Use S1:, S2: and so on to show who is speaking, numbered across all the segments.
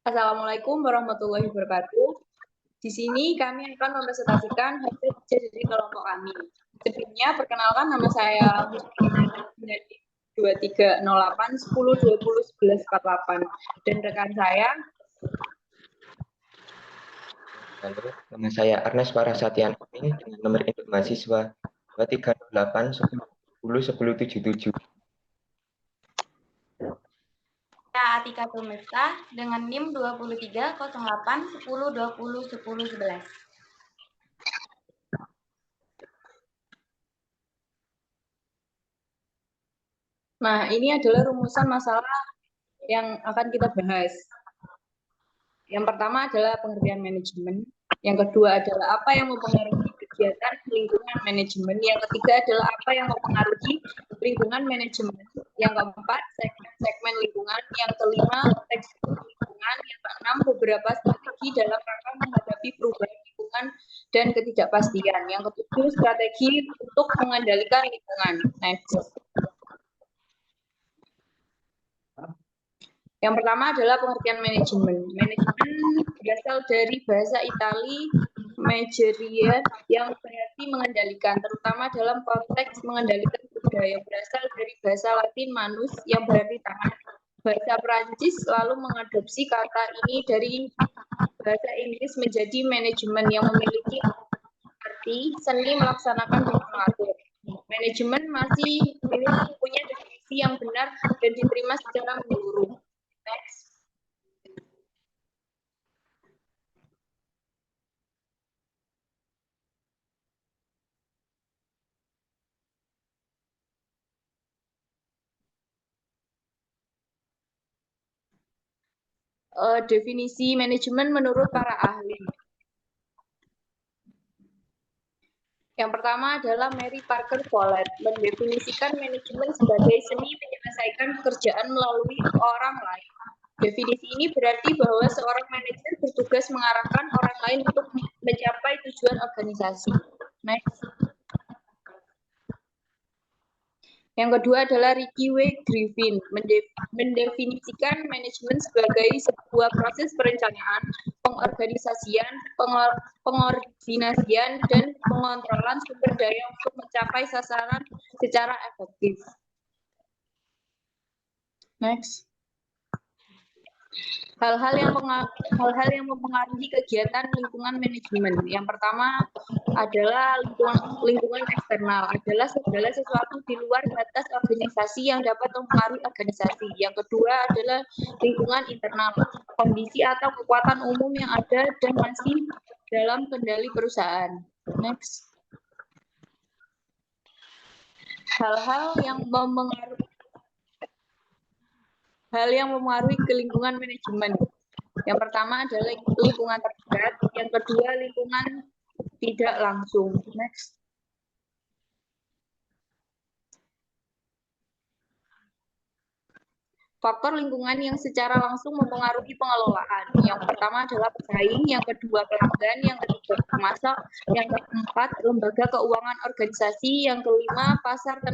S1: Assalamualaikum warahmatullahi wabarakatuh. Di sini kami akan mempresentasikan hasil kerja dari kelompok kami. Sebelumnya, perkenalkan nama saya dari 2308 10 20 11 48 dan rekan saya.
S2: Halo, nama saya Arnes Parasatian Amin dengan nomor induk mahasiswa 2308 10 10 77.
S3: Saya Atika Tumesta dengan NIM 2308 10 20 10 11.
S1: Nah, ini adalah rumusan masalah yang akan kita bahas. Yang pertama adalah pengertian manajemen. Yang kedua adalah apa yang mempengaruhi kegiatan lingkungan manajemen. Yang ketiga adalah apa yang mempengaruhi lingkungan manajemen. Yang keempat, segmen-segmen lingkungan. Yang kelima, tekstur lingkungan. Yang keenam, beberapa strategi dalam rangka menghadapi perubahan lingkungan dan ketidakpastian. Yang ketujuh, strategi untuk mengendalikan lingkungan. Next. Yang pertama adalah pengertian manajemen. Manajemen berasal dari bahasa Itali managerial yang berarti mengendalikan, terutama dalam konteks mengendalikan budaya. Berasal dari bahasa Latin manus yang berarti tangan. Bahasa Perancis lalu mengadopsi kata ini dari bahasa Inggris menjadi manajemen yang memiliki arti seni melaksanakan dan mengatur. Manajemen masih belum punya definisi yang benar dan diterima secara menyeluruh. Next. Definisi manajemen menurut para ahli. Yang pertama adalah Mary Parker Follett mendefinisikan manajemen sebagai seni menyelesaikan pekerjaan melalui orang lain. Definisi ini berarti bahwa seorang manajer bertugas mengarahkan orang lain untuk mencapai tujuan organisasi. Next. Yang kedua adalah Ricky W. Griffin mendefinisikan manajemen sebagai sebuah proses perencanaan, pengorganisasian, pengordinasian, dan pengontrolan sumber daya untuk mencapai sasaran secara efektif. Next. Hal-hal yang mempengaruhi kegiatan lingkungan manajemen. Yang pertama adalah lingkungan eksternal, adalah segala sesuatu di luar batas organisasi yang dapat mempengaruhi organisasi. Yang kedua adalah lingkungan internal, kondisi atau kekuatan umum yang ada dan masih dalam kendali perusahaan. Next. Hal yang mempengaruhi ke lingkungan manajemen. Yang pertama adalah lingkungan terdekat, yang kedua lingkungan tidak langsung. Next. Faktor lingkungan yang secara langsung mempengaruhi pengelolaan. Yang pertama adalah pesaing, yang kedua pelanggan, yang ketiga pemasok, yang keempat lembaga keuangan organisasi, yang kelima pasar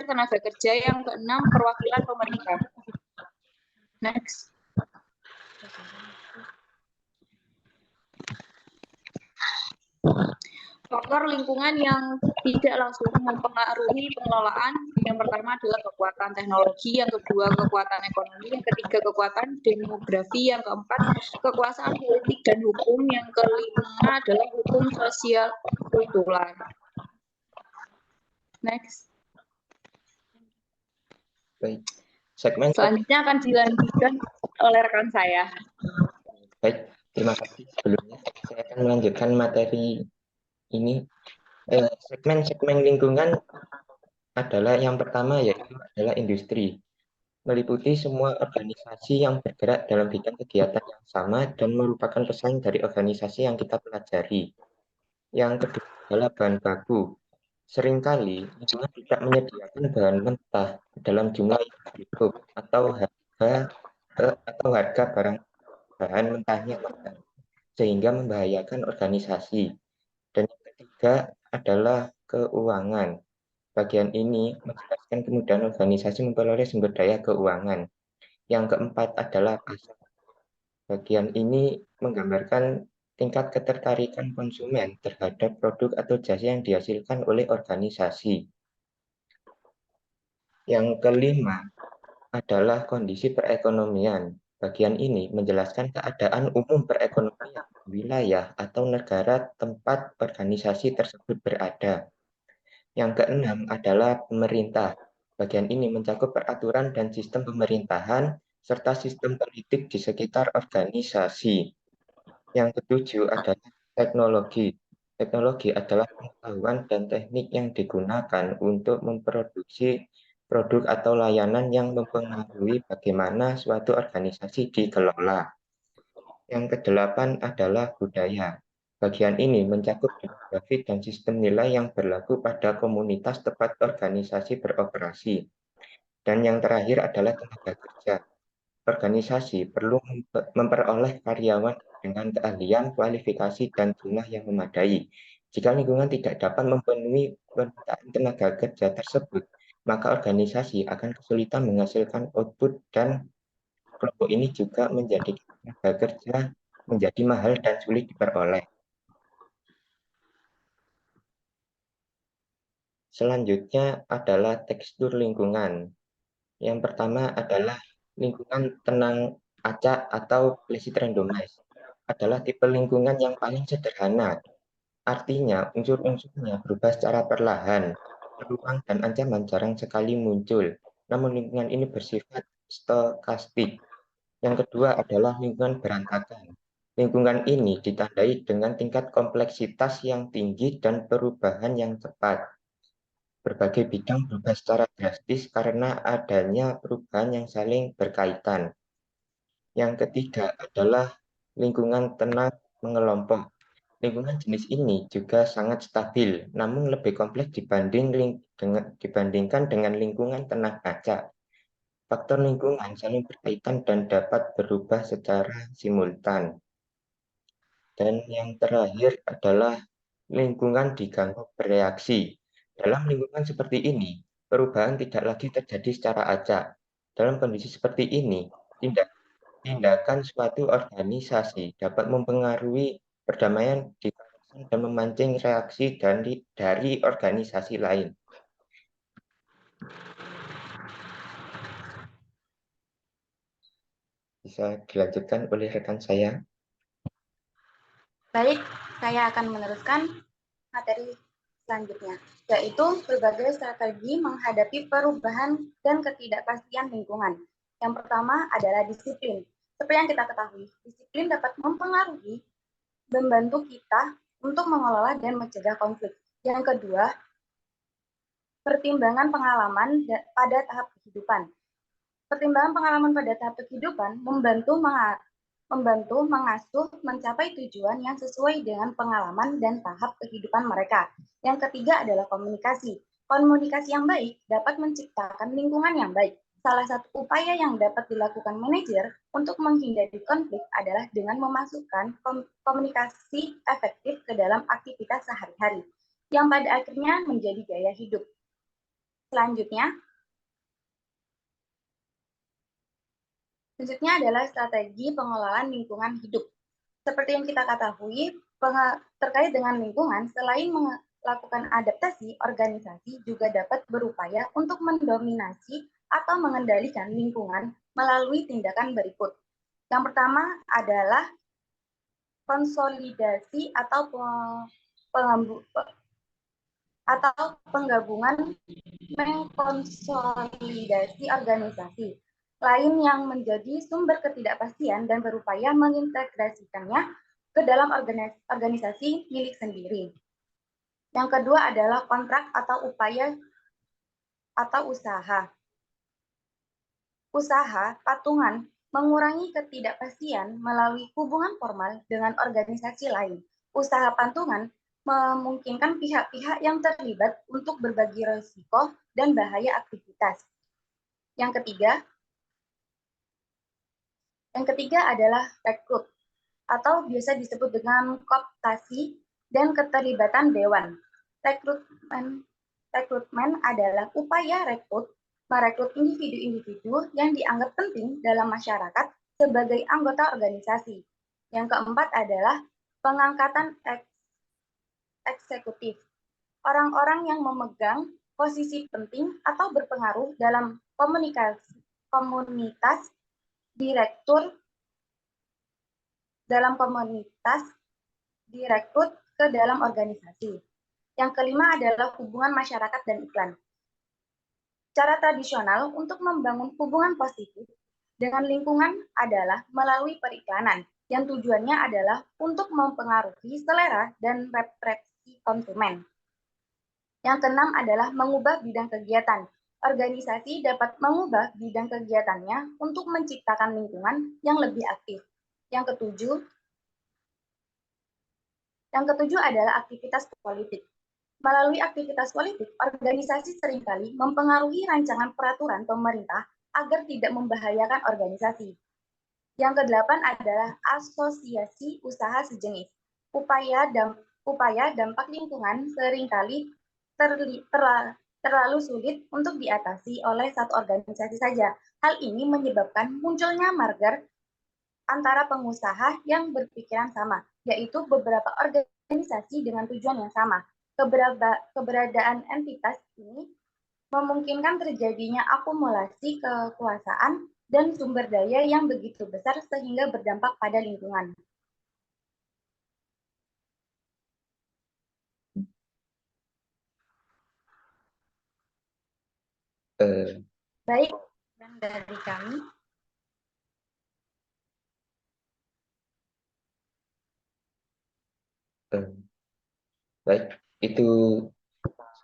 S1: tenaga kerja, yang keenam perwakilan pemerintah. Next. Faktor lingkungan yang tidak langsung mempengaruhi pengelolaan, yang pertama adalah kekuatan teknologi, yang kedua kekuatan ekonomi, yang ketiga kekuatan demografi, yang keempat kekuasaan politik dan hukum, yang kelima adalah hukum sosial kultural. Next.
S2: Baik. Segmen
S1: selanjutnya akan dilanjutkan oleh rekan saya.
S2: Baik, terima kasih. Sebelumnya saya akan melanjutkan materi ini. Segmen-segmen lingkungan adalah yang pertama, yaitu adalah industri, meliputi semua organisasi yang bergerak dalam bidang kegiatan yang sama dan merupakan pesaing dari organisasi yang kita pelajari. Yang kedua adalah bahan baku. Seringkali lingkungan tidak menyediakan bahan mentah dalam jumlah yang cukup atau harga bahan mentahnya mahal, sehingga membahayakan organisasi. Dan yang ketiga adalah keuangan. Bagian ini menjelaskan kemudahan organisasi memperoleh sumber daya keuangan. Yang keempat adalah pasar. Bagian ini menggambarkan tingkat ketertarikan konsumen terhadap produk atau jasa yang dihasilkan oleh organisasi. Yang kelima adalah kondisi perekonomian. Bagian ini menjelaskan keadaan umum perekonomian wilayah atau negara tempat organisasi tersebut berada. Yang keenam adalah pemerintah. Bagian ini mencakup peraturan dan sistem pemerintahan serta sistem politik di sekitar organisasi. Yang ketujuh adalah teknologi. Teknologi adalah pengetahuan dan teknik yang digunakan untuk memproduksi produk atau layanan yang mempengaruhi bagaimana suatu organisasi dikelola. Yang kedelapan adalah budaya. Bagian ini mencakup demografi dan sistem nilai yang berlaku pada komunitas tempat organisasi beroperasi. Dan yang terakhir adalah tenaga kerja. Organisasi perlu memperoleh karyawan dengan keahlian, kualifikasi, dan jumlah yang memadai. Jika lingkungan tidak dapat memenuhi permintaan tenaga kerja tersebut, maka organisasi akan kesulitan menghasilkan output dan kelompok ini juga menjadikan tenaga kerja menjadi mahal dan sulit diperoleh. Selanjutnya adalah tekstur lingkungan. Yang pertama adalah lingkungan tenang acak atau placid randomized. Adalah tipe lingkungan yang paling sederhana. Artinya, unsur-unsurnya berubah secara perlahan. Peluang dan ancaman jarang sekali muncul. Namun lingkungan ini bersifat stokastik. Yang kedua adalah lingkungan berantakan. Lingkungan ini ditandai dengan tingkat kompleksitas yang tinggi dan perubahan yang cepat. Berbagai bidang berubah secara drastis karena adanya perubahan yang saling berkaitan. Yang ketiga adalah lingkungan tenang mengelompok. Lingkungan jenis ini juga sangat stabil, namun lebih kompleks dibandingkan dengan lingkungan tenang acak. Faktor lingkungan saling berkaitan dan dapat berubah secara simultan. Dan yang terakhir adalah lingkungan diganggu bereaksi. Dalam lingkungan seperti ini, perubahan tidak lagi terjadi secara acak. Dalam kondisi seperti ini, tindakan suatu organisasi dapat mempengaruhi perdamaian di kawasan dan memancing reaksi dari organisasi lain. Bisa dilanjutkan oleh rekan saya.
S3: Baik, saya akan meneruskan materi selanjutnya, yaitu berbagai strategi menghadapi perubahan dan ketidakpastian lingkungan. Yang pertama adalah disiplin. Seperti yang kita ketahui, disiplin dapat membantu kita untuk mengelola dan mencegah konflik. Yang kedua, pertimbangan pengalaman pada tahap kehidupan. Pertimbangan pengalaman pada tahap kehidupan membantu mengasuh mencapai tujuan yang sesuai dengan pengalaman dan tahap kehidupan mereka. Yang ketiga adalah komunikasi. Komunikasi yang baik dapat menciptakan lingkungan yang baik. Salah satu upaya yang dapat dilakukan manajer untuk menghindari konflik adalah dengan memasukkan komunikasi efektif ke dalam aktivitas sehari-hari, yang pada akhirnya menjadi gaya hidup. Selanjutnya adalah strategi pengelolaan lingkungan hidup. Seperti yang kita ketahui, terkait dengan lingkungan, selain melakukan adaptasi, organisasi juga dapat berupaya untuk mendominasi atau mengendalikan lingkungan melalui tindakan berikut. Yang pertama adalah konsolidasi atau penggabungan mengkonsolidasi organisasi lain yang menjadi sumber ketidakpastian dan berupaya mengintegrasikannya ke dalam organisasi milik sendiri. Yang kedua adalah kontrak atau upaya atau usaha. Usaha patungan mengurangi ketidakpastian melalui hubungan formal dengan organisasi lain. Usaha patungan memungkinkan pihak-pihak yang terlibat untuk berbagi risiko dan bahaya aktivitas. Yang ketiga adalah rekrut atau biasa disebut dengan kooptasi dan keterlibatan dewan. Rekrutmen adalah upaya merekrut individu-individu yang dianggap penting dalam masyarakat sebagai anggota organisasi. Yang keempat adalah pengangkatan eksekutif. Orang-orang yang memegang posisi penting atau berpengaruh dalam komunitas direkrut ke dalam organisasi. Yang kelima adalah hubungan masyarakat dan iklan. Cara tradisional untuk membangun hubungan positif dengan lingkungan adalah melalui periklanan, yang tujuannya adalah untuk mempengaruhi selera dan preferensi konsumen. Yang keenam adalah mengubah bidang kegiatan. Organisasi dapat mengubah bidang kegiatannya untuk menciptakan lingkungan yang lebih aktif. Yang ketujuh adalah aktivitas politik. Melalui aktivitas politik, organisasi seringkali mempengaruhi rancangan peraturan pemerintah agar tidak membahayakan organisasi. Yang kedelapan adalah asosiasi usaha sejenis. Upaya dampak lingkungan seringkali terlalu sulit untuk diatasi oleh satu organisasi saja. Hal ini menyebabkan munculnya merger antara pengusaha yang berpikiran sama, yaitu beberapa organisasi dengan tujuan yang sama. Keberadaan entitas ini memungkinkan terjadinya akumulasi kekuasaan dan sumber daya yang begitu besar sehingga berdampak pada lingkungan. Baik, dan dari kami.
S2: Baik, itu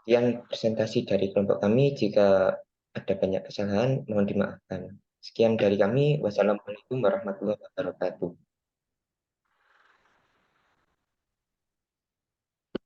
S2: sekian presentasi dari kelompok kami. Jika ada banyak kesalahan, mohon dimaafkan. Sekian dari kami. Wassalamualaikum warahmatullahi wabarakatuh.